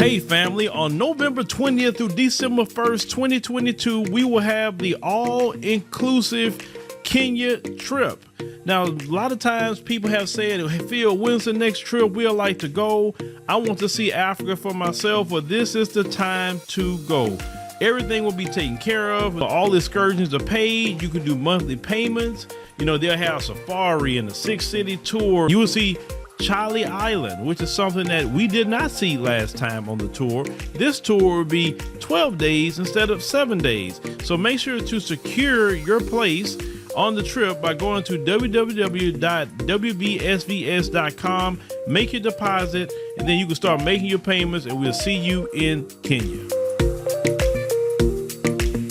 Hey family, on November 20th through December 1st, 2022, we will have the all-inclusive Kenya trip. Now, a lot of times people have said, hey, Phil, when's the next trip we'd like to go? I want to see Africa for myself, but this is the time to go. Everything will be taken care of. All excursions are paid. You can do monthly payments. You know, they'll have safari and a 6-city tour. You will see Charlie Island, which is something that we did not see last time on the tour. This tour will be 12 days instead of 7 days. So make sure to secure your place on the trip by going to www.wbsvs.com, make your deposit, and then you can start making your payments, and we'll see you in Kenya.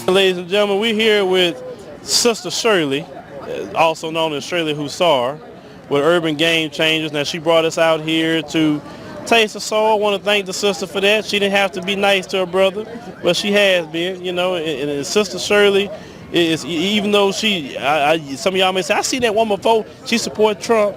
Ladies and gentlemen, we're here with Sister Shirley, also known as Shirley Hussar, with Urban Game Changers. Now, she brought us out here to taste the soul. I want to thank the sister for that. She didn't have to be nice to her brother, but she has been, you know, and Sister Shirley is, even though she, some of y'all may say, I seen that woman before, she supports Trump.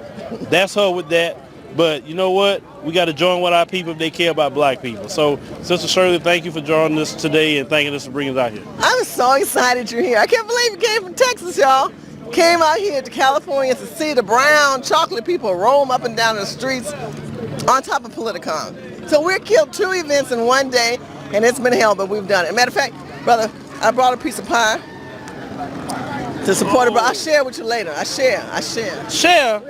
That's her with that. But you know what? We got to join with our people if they care about black people. So, Sister Shirley, thank you for joining us today and thanking us for bringing us out here. I'm so excited you're here. I can't believe you came from Texas, y'all. Came out here to California to see the brown chocolate people roam up and down the streets on top of Politicon. So we killed 2 events in one day, and it's been hell, but we've done it. Matter of fact, brother, I brought a piece of pie to support it, but I'll share with you later. I share. Share?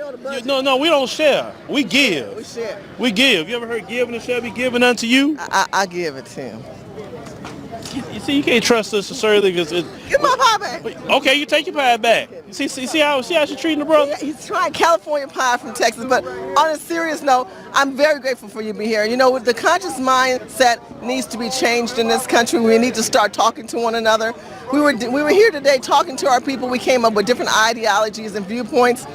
No, we don't share. We give. We share. We give. You ever heard giving and shall be given unto you? I give it to him. You see, you can't trust Sister Shirley because Give my pie back. Okay, you take your pie back. See how she's treating the brother? Yeah, he's trying California pie from Texas, but on a serious note, I'm very grateful for you to be here. You know, the conscious mindset needs to be changed in this country. We need to start talking to one another. We were here today talking to our people. We came up with different ideologies and viewpoints.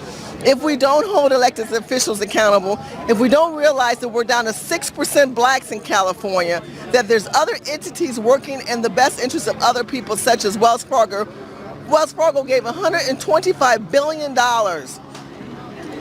If we don't hold elected officials accountable, if we don't realize that we're down to 6% blacks in California, that there's other entities working in the best interest of other people, such as Wells Fargo. Wells Fargo gave $125 billion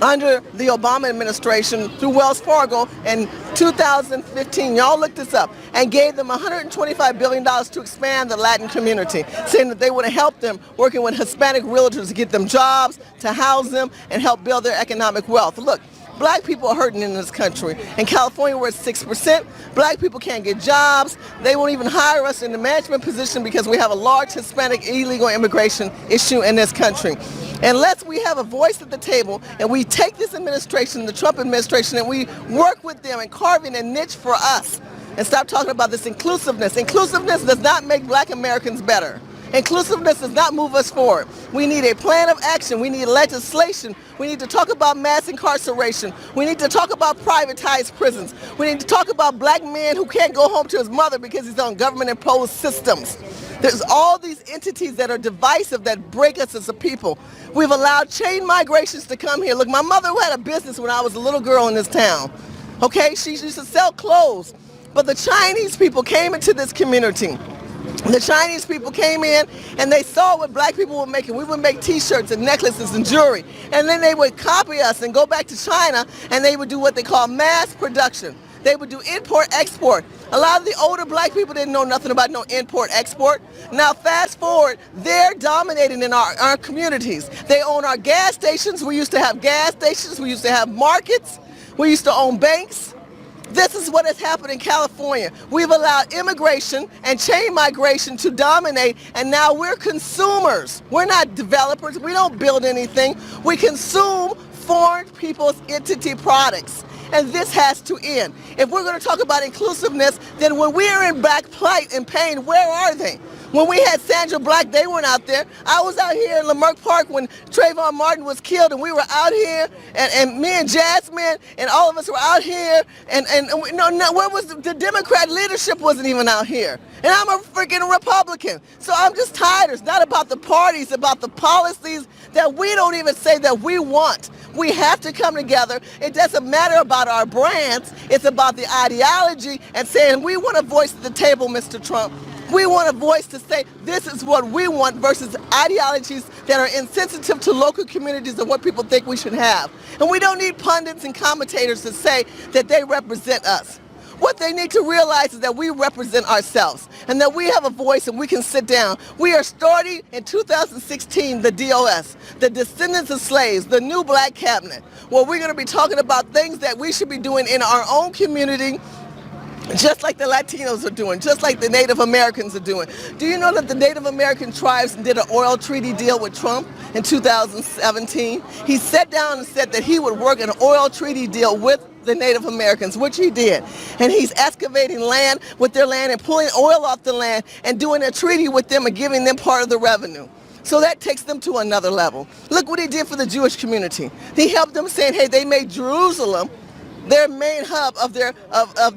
under the Obama administration through Wells Fargo in 2015. Y'all look this up, and gave them $125 billion to expand the Latin community, saying that they would have helped them working with Hispanic realtors to get them jobs, to house them, and help build their economic wealth. Look, black people are hurting in this country. In California, we're at 6%. Black people can't get jobs. They won't even hire us in the management position because we have a large Hispanic illegal immigration issue in this country. Unless we have a voice at the table and we take this administration, the Trump administration, and we work with them and carving a niche for us and stop talking about this inclusiveness. Inclusiveness does not make black Americans better. Inclusiveness does not move us forward. We need a plan of action. We need legislation. We need to talk about mass incarceration. We need to talk about privatized prisons. We need to talk about black men who can't go home to his mother because he's on government-imposed systems. There's all these entities that are divisive that break us as a people. We've allowed chain migrations to come here. Look, my mother had a business when I was a little girl in this town. Okay, she used to sell clothes. But the Chinese people came into this community. The Chinese people came in and they saw what black people were making. We would make t-shirts and necklaces and jewelry. And then they would copy us and go back to China and they would do what they call mass production. They would do import-export. A lot of the older black people didn't know nothing about no import-export. Now fast forward, they're dominating in our communities. They own our gas stations. We used to have gas stations. We used to have markets. We used to own banks. This is what has happened in California. We've allowed immigration and chain migration to dominate, and now we're consumers. We're not developers. We don't build anything. We consume foreign people's entity products. And this has to end. If we're going to talk about inclusiveness, then when we're in black plight and pain, where are they? When we had Sandra Black, they weren't out there. I was out here in Lamarck Park when Trayvon Martin was killed, and we were out here, and me and Jasmine and all of us were out here, and where was the Democrat leadership wasn't even out here. And I'm a freaking Republican. So I'm just tired. It's not about the parties, it's about the policies that we don't even say that we want. We have to come together. It doesn't matter about our brands. It's about the ideology and saying we want a voice at the table, Mr. Trump. We want a voice to say this is what we want versus ideologies that are insensitive to local communities and what people think we should have. And we don't need pundits and commentators to say that they represent us. What they need to realize is that we represent ourselves and that we have a voice and we can sit down. We are starting in 2016 the DOS, the Descendants of Slaves, the new Black Cabinet, where we're going to be talking about things that we should be doing in our own community, just like the Latinos are doing, just like the Native Americans are doing. Do you know that the Native American tribes did an oil treaty deal with Trump in 2017? He sat down and said that he would work an oil treaty deal with the Native Americans, which he did. And he's excavating land with their land and pulling oil off the land and doing a treaty with them and giving them part of the revenue. So that takes them to another level. Look what he did for the Jewish community. He helped them saying, hey, they made Jerusalem their main hub of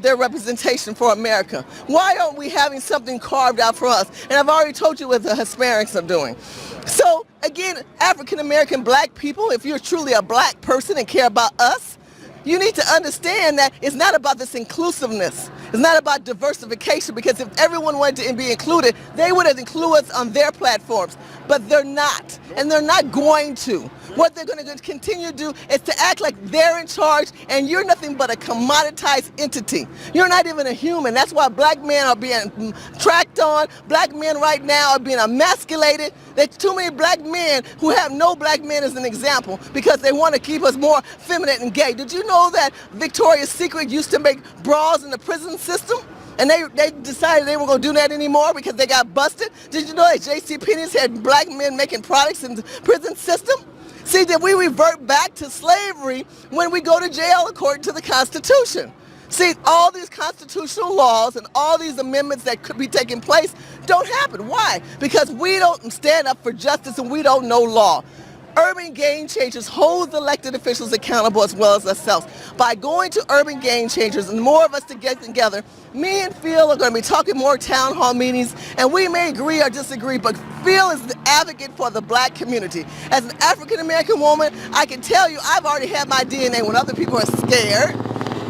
their representation for America. Why aren't we having something carved out for us? And I've already told you what the Hispanics are doing. So again, African American black people, if you're truly a black person and care about us, you need to understand that it's not about this inclusiveness. It's not about diversification, because if everyone wanted to be included, they would have included us on their platforms. But they're not, and they're not going to. What they're going to continue to do is to act like they're in charge, and you're nothing but a commoditized entity. You're not even a human. That's why black men are being tracked on. Black men right now are being emasculated. There's too many black men who have no black men as an example because they want to keep us more feminine and gay. Did you know that Victoria's Secret used to make bras in the prison system? And they decided they weren't going to do that anymore because they got busted? Did you know that JCPenney's had black men making products in the prison system? See, that we revert back to slavery when we go to jail according to the Constitution. See, all these constitutional laws and all these amendments that could be taking place don't happen. Why? Because we don't stand up for justice and we don't know law. Urban Game Changers holds elected officials accountable as well as ourselves. By going to Urban Game Changers and more of us to get together, me and Phil are going to be talking more town hall meetings, and we may agree or disagree, but Phil is the advocate for the black community. As an African American woman, I can tell you I've already had my DNA when other people are scared.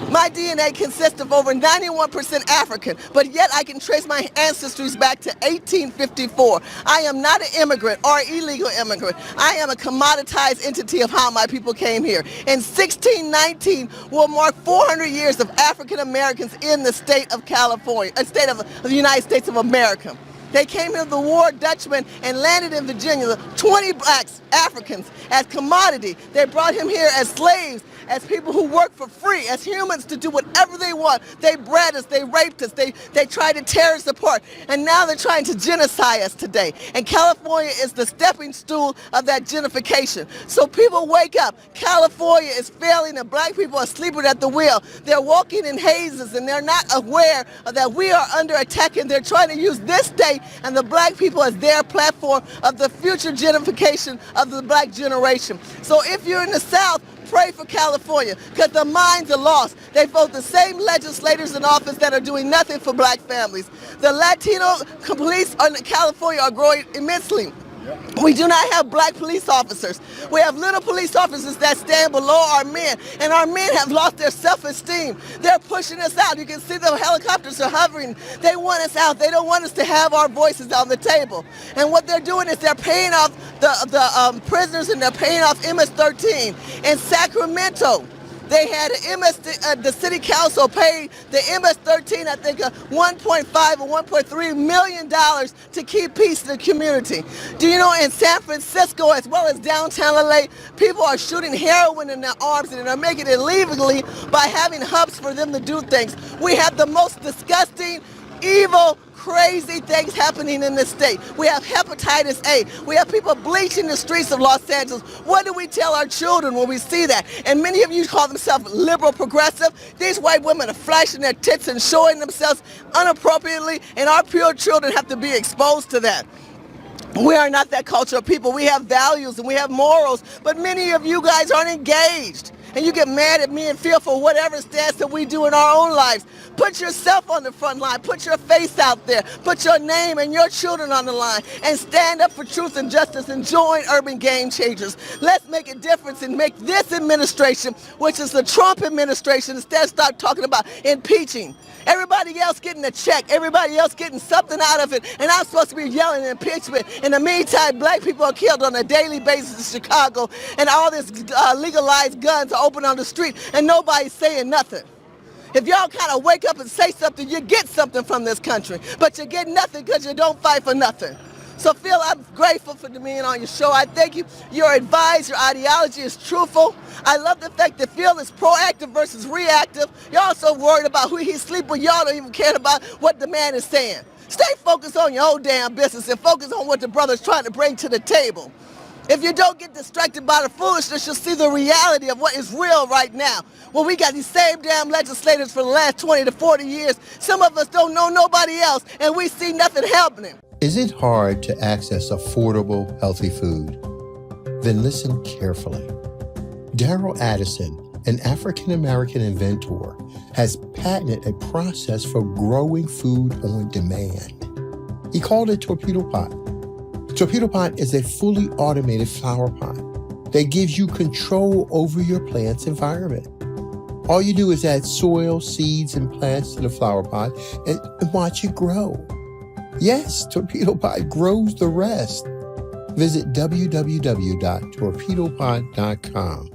My DNA consists of over 91% African, but yet I can trace my ancestries back to 1854. I am not an immigrant or illegal immigrant. I am a commoditized entity of how my people came here. In 1619 will mark 400 years of African Americans in the state of California, a state of the United States of America. They came here, the war Dutchmen, and landed in Virginia, 20 blacks, Africans, as commodity. They brought him here as slaves, as people who work for free, as humans to do whatever they want. They bred us, they raped us, they tried to tear us apart, and now they're trying to genocide us today. And California is the stepping stool of that gentrification. So people wake up. California is failing and black people are sleeping at the wheel. They're walking in hazes and they're not aware that we are under attack, and they're trying to use this day and the black people as their platform of the future gentrification of the black generation. So if you're in the South, pray for California, because the minds are lost. They vote the same legislators in office that are doing nothing for black families. The Latino police in California are growing immensely. We do not have black police officers. We have little police officers that stand below our men, and our men have lost their self-esteem. They're pushing us out. You can see the helicopters are hovering. They want us out. They don't want us to have our voices on the table. And what they're doing is they're paying off the prisoners, and they're paying off MS-13. In Sacramento, they had the city council paid the MS-13, I think, $1.5 or $1.3 million to keep peace in the community. Do you know in San Francisco, as well as downtown LA, people are shooting heroin in their arms, and they're making it illegally by having hubs for them to do things. We have the most disgusting, evil, crazy things happening in this state. We have hepatitis A. We have people bleaching the streets of Los Angeles. What do we tell our children when we see that? And many of you call themselves liberal progressive. These white women are flashing their tits and showing themselves inappropriately, and our pure children have to be exposed to that. We are not that culture of people. We have values and we have morals, but many of you guys aren't engaged. And you get mad at me and feel for whatever stance that we do in our own lives. Put yourself on the front line. Put your face out there. Put your name and your children on the line. And stand up for truth and justice and join Urban Game Changers. Let's make a difference and make this administration, which is the Trump administration, instead start talking about impeaching. Everybody else getting a check. Everybody else getting something out of it. And I'm supposed to be yelling impeachment. In the meantime, black people are killed on a daily basis in Chicago. And all this legalized guns are open on the street. And nobody's saying nothing. If y'all kind of wake up and say something, you get something from this country. But you get nothing because you don't fight for nothing. So Phil, I'm grateful for being on your show. I thank you. Your advice, your ideology is truthful. I love the fact that Phil is proactive versus reactive. You're also worried about who he sleep with. Y'all don't even care about what the man is saying. Stay focused on your own damn business and focus on what the brother's trying to bring to the table. If you don't get distracted by the foolishness, you'll see the reality of what is real right now. Well, we got these same damn legislators for the last 20 to 40 years. Some of us don't know nobody else, and we see nothing happening. Is it hard to access affordable, healthy food? Then listen carefully. Darrell Addison, an African-American inventor, has patented a process for growing food on demand. He called it Torpedo Pot. Torpedo Pot is a fully automated flower pot that gives you control over your plant's environment. All you do is add soil, seeds, and plants to the flower pot and watch it grow. Yes, Torpedo Pot grows the rest. Visit www.torpedopot.com.